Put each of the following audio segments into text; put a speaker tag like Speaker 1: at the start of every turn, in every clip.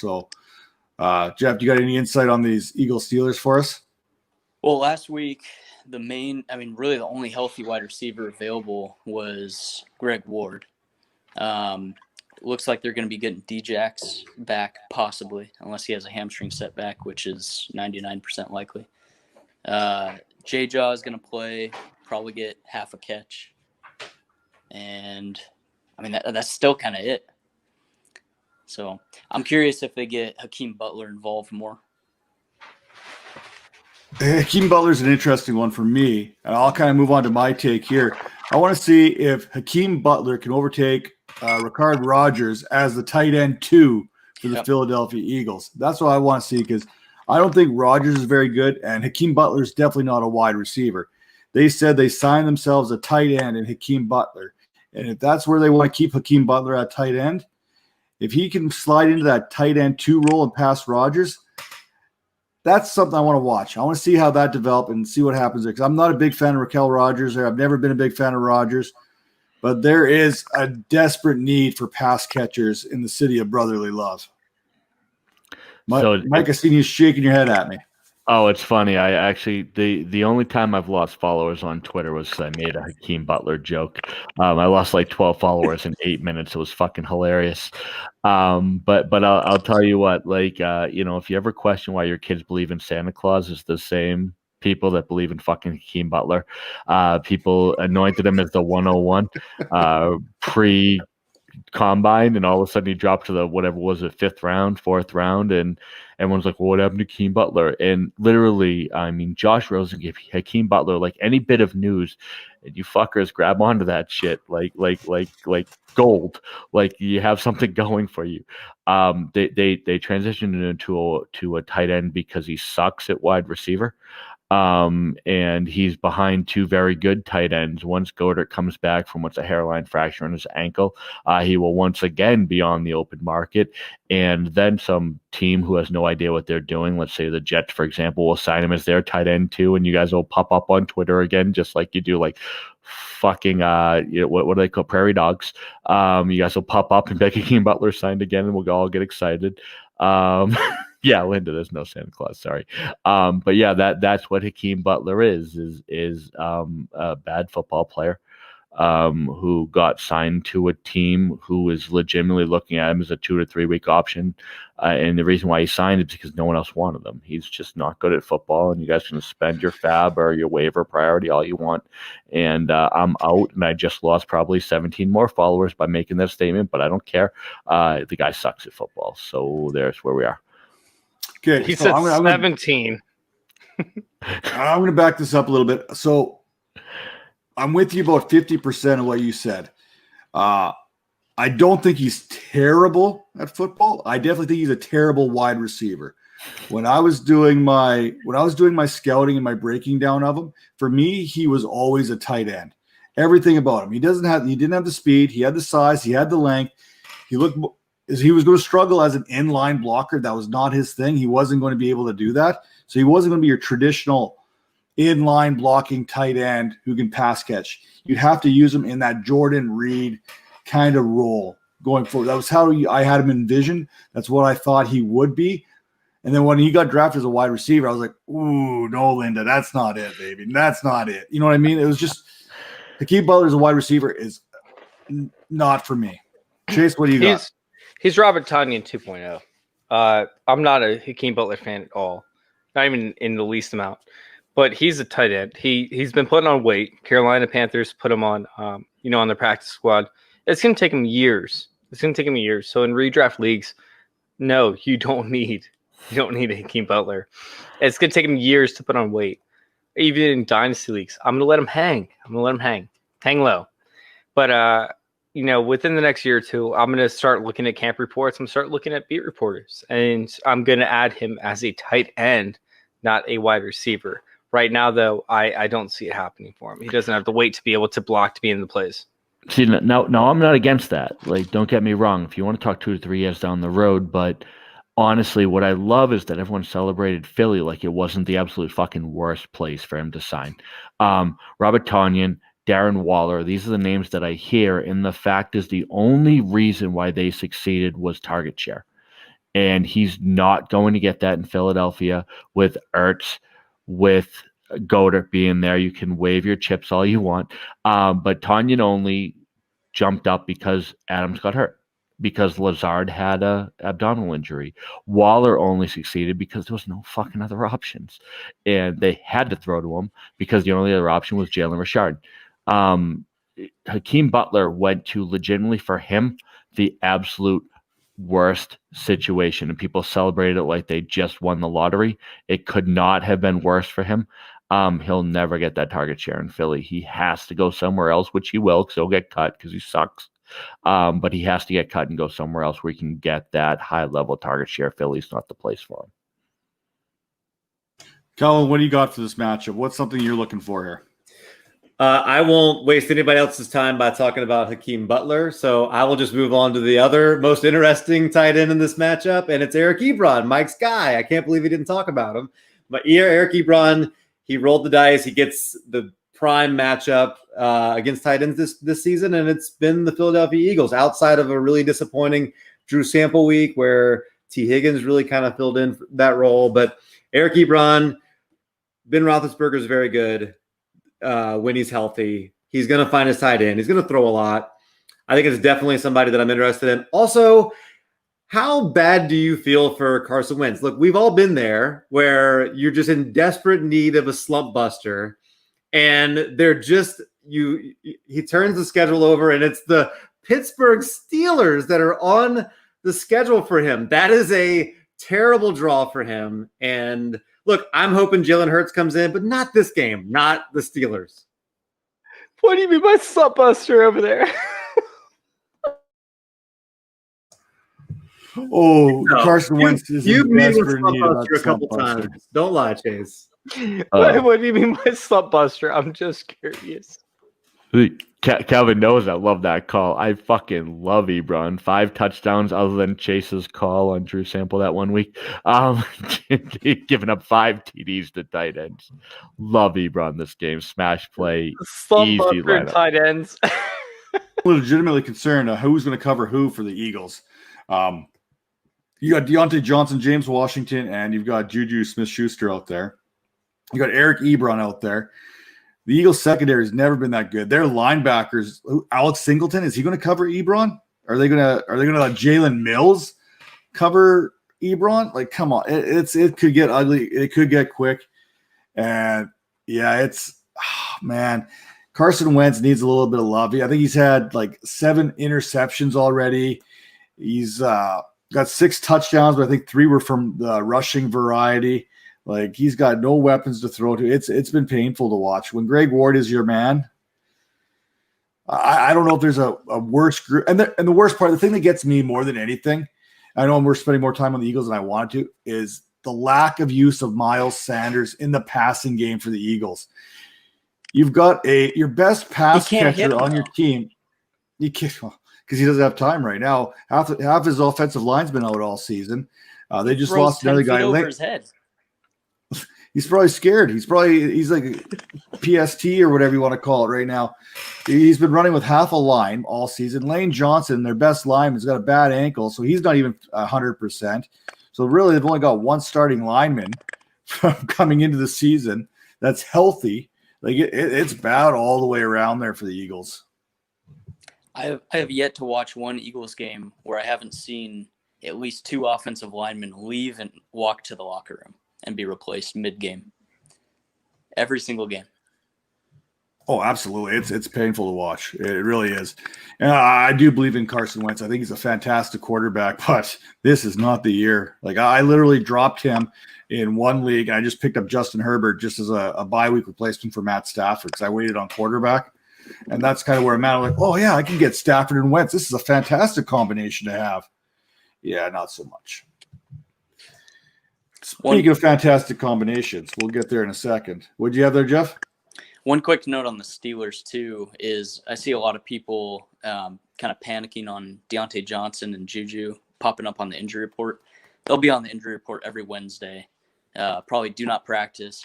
Speaker 1: So, Jeff, do you got any insight on these Eagles Steelers for us?
Speaker 2: Well, last week, really the only healthy wide receiver available was Greg Ward. Looks like they're going to be getting Djax back, possibly, unless he has a hamstring setback, which is 99% likely. J-Jaw is going to play, probably get half a catch. And, that's still kind of it. So I'm curious if they get Hakeem Butler involved more.
Speaker 1: Hakeem Butler is an interesting one for me, and I'll kind of move on to my take here. I want to see if Hakeem Butler can overtake Ricard Rodgers as the tight end 2 for the Philadelphia Eagles. That's what I want to see, because I don't think Rodgers is very good, and Hakeem Butler is definitely not a wide receiver. They said they signed themselves a tight end in Hakeem Butler, and if that's where they want to keep Hakeem Butler at tight end, if he can slide into that tight end 2 role and pass Rodgers, that's something I want to watch. I want to see how that develops and see what happens there, because I'm not a big fan of Raquel Rodgers, or I've never been a big fan of Rodgers, but there is a desperate need for pass catchers in the city of brotherly love. Mike, I seen you shaking your head at me.
Speaker 3: Oh, it's funny. I actually the only time I've lost followers on Twitter was I made a Hakeem Butler joke. I lost like 12 followers in 8 minutes. It was fucking hilarious. But I'll tell you what, if you ever question why your kids believe in Santa Claus, it's the same people that believe in fucking Hakeem Butler. People anointed him as the 101 pre combine, and all of a sudden he dropped to the whatever was it, 5th round, 4th round, and everyone's like, well, what happened to Hakeem Butler? And literally, Josh Rosen gave Hakeem Butler like any bit of news, and you fuckers grab onto that shit like gold. Like you have something going for you. They transitioned into a tight end because he sucks at wide receiver. And he's behind 2 very good tight ends. Once Goddard comes back from what's a hairline fracture in his ankle, he will once again be on the open market. And then some team who has no idea what they're doing, let's say the Jets, for example, will sign him as their tight end too. And you guys will pop up on Twitter again, just like you do, like fucking, what do they call prairie dogs? You guys will pop up and Becky Hakeem Butler signed again, and we'll all get excited. Yeah, Linda, there's no Santa Claus, sorry. But yeah, that's what Hakeem Butler is a bad football player who got signed to a team who is legitimately looking at him as a 2 to 3 week option. And the reason why he signed is because no one else wanted him. He's just not good at football, and you guys can spend your fab or your waiver priority all you want. And I'm out, and I just lost probably 17 more followers by making that statement, but I don't care. The guy sucks at football. So there's where we are.
Speaker 1: Okay,
Speaker 4: he said 17.
Speaker 1: I'm going to back this up a little bit. So I'm with you about 50% of what you said. I don't think he's terrible at football. I definitely think he's a terrible wide receiver. When I was doing my scouting and my breaking down of him, for me, he was always a tight end. Everything about him. He didn't have the speed. He had the size. He had the length. He was going to struggle as an inline blocker. That was not his thing. He wasn't going to be able to do that. So he wasn't going to be your traditional inline blocking tight end who can pass catch. You'd have to use him in that Jordan Reed kind of role going forward. That was how I had him envisioned. That's what I thought he would be. And then when he got drafted as a wide receiver, I was like, ooh, no, Linda, that's not it, baby. That's not it. You know what I mean? It was just Hakeem Butler as a wide receiver is not for me. Chase, what do you got?
Speaker 4: He's Robert Tonyan 2.0. I'm not a Hakeem Butler fan at all, not even in the least amount. But he's a tight end. He's been putting on weight. Carolina Panthers put him on, on their practice squad. It's going to take him years. So in redraft leagues, no, you don't need a Hakeem Butler. It's going to take him years to put on weight. Even in dynasty leagues, I'm going to let him hang. Hang low. But within the next year or two, I'm going to start looking at camp reports. I'm going to start looking at beat reporters. And I'm going to add him as a tight end, not a wide receiver. Right now, though, I don't see it happening for him. He doesn't have the weight to be able to block to be in the plays.
Speaker 3: See, now I'm not against that. Like, don't get me wrong. If you want to talk 2 to 3 years down the road, but honestly, what I love is that everyone celebrated Philly like it wasn't the absolute fucking worst place for him to sign. Robert Tonyan, Darren Waller, these are the names that I hear, and the fact is the only reason why they succeeded was target share. And he's not going to get that in Philadelphia with Ertz, with Goddard being there. You can wave your chips all you want. But Tanyan only jumped up because Adams got hurt, because Lazard had a abdominal injury. Waller only succeeded because there was no fucking other options. And they had to throw to him because the only other option was Jalen Richard. Hakeem Butler went to legitimately, for him, the absolute worst situation, and people celebrated it like they just won the lottery. It could not have been worse for him. He'll never get that target share in Philly. He has to go somewhere else, which he will, because he'll get cut because he sucks. But he has to get cut and go somewhere else where he can get that high level target share. Philly's not the place for him.
Speaker 1: Calvin, what do you got for this matchup? What's something you're looking for here?
Speaker 5: I won't waste anybody else's time by talking about Hakeem Butler, so I will just move on to the other most interesting tight end in this matchup, and it's Eric Ebron, Mike's guy. I can't believe he didn't talk about him. But Eric Ebron, he rolled the dice. He gets the prime matchup against tight ends this season, and it's been the Philadelphia Eagles, outside of a really disappointing Drew Sample week where T. Higgins really kind of filled in that role. But Eric Ebron, Ben Roethlisberger is very good. When he's healthy, he's going to find his tight end. He's going to throw a lot. I think it's definitely somebody that I'm interested in. Also, how bad do you feel for Carson Wentz? Look, we've all been there where you're just in desperate need of a slump buster, and they're just he turns the schedule over, and it's the Pittsburgh Steelers that are on the schedule for him. That is a terrible draw for him. And look, I'm hoping Jalen Hurts comes in, but not this game, not the Steelers.
Speaker 4: What do you mean by slump buster over there?
Speaker 1: Oh,
Speaker 5: No,
Speaker 1: Carson Wentz is
Speaker 5: You've
Speaker 1: in
Speaker 5: made
Speaker 1: desperate
Speaker 5: slump
Speaker 1: need of
Speaker 5: buster a
Speaker 1: that
Speaker 5: couple
Speaker 1: slump buster.
Speaker 5: times. Don't lie, Chase.
Speaker 4: What do you mean by slump buster? I'm just curious.
Speaker 3: Calvin knows I love that call. I fucking love Ebron. 5 touchdowns other than Chase's call on Drew Sample that 1 week. Giving up 5 TDs to tight ends. Love Ebron this game. Smash play.
Speaker 4: Slump
Speaker 3: Easy
Speaker 4: buster
Speaker 3: lineup.
Speaker 4: tight ends.
Speaker 1: I'm legitimately concerned who's going to cover who for the Eagles. You got Deontay Johnson, James Washington, and you've got Juju Smith-Schuster out there. You got Eric Ebron out there. The Eagles secondary has never been that good. Their linebackers, Alex Singleton, is he going to cover Ebron? Are they going to let Jalen Mills cover Ebron? Like, come on, it could get ugly. It could get quick, and yeah, man. Carson Wentz needs a little bit of love. I think he's had like 7 interceptions already. He's got 6 touchdowns, but I think 3 were from the rushing variety. Like, he's got no weapons to throw to. It's been painful to watch. When Greg Ward is your man, I don't know if there's a worse group. And the worst part, the thing that gets me more than anything, I know we're spending more time on the Eagles than I wanted to, is the lack of use of Miles Sanders in the passing game for the Eagles. You've got your best pass catcher on your team. You can't, because he doesn't have time right now. Half his offensive line's been out all season. They just lost another guy.
Speaker 2: Over his head.
Speaker 1: He's probably scared. He's like PST or whatever you want to call it right now. He's been running with half a line all season. Lane Johnson, their best lineman, has got a bad ankle, so he's not even 100%. So really, they've only got 1 starting lineman coming into the season that's healthy. Like it's bad all the way around there for the Eagles.
Speaker 2: I have yet to watch one Eagles game where I haven't seen at least 2 offensive linemen leave and walk to the locker room and be replaced mid-game. Every single game.
Speaker 1: Oh, absolutely. It's painful to watch. It really is. And I do believe in Carson Wentz. I think he's a fantastic quarterback, but this is not the year. Like, I literally dropped him in 1 league. I just picked up Justin Herbert just as a bye-week replacement for Matt Stafford because I waited on quarterback. And that's kind of where I'm at. I'm like, oh, yeah, I can get Stafford and Wentz. This is a fantastic combination to have. Yeah, not so much. Speaking of fantastic combinations, we'll get there in a second. What'd you have there, Jeff?
Speaker 2: One quick note on the Steelers, too, is I see a lot of people kind of panicking on Deontay Johnson and Juju popping up on the injury report. They'll be on the injury report every Wednesday. Probably did not practice.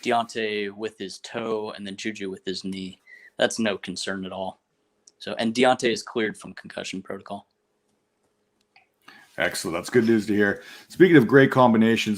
Speaker 2: Deontay with his toe and then Juju with his knee. That's no concern at all. So, and Deontay is cleared from concussion protocol.
Speaker 1: Excellent. That's good news to hear. Speaking of great combinations,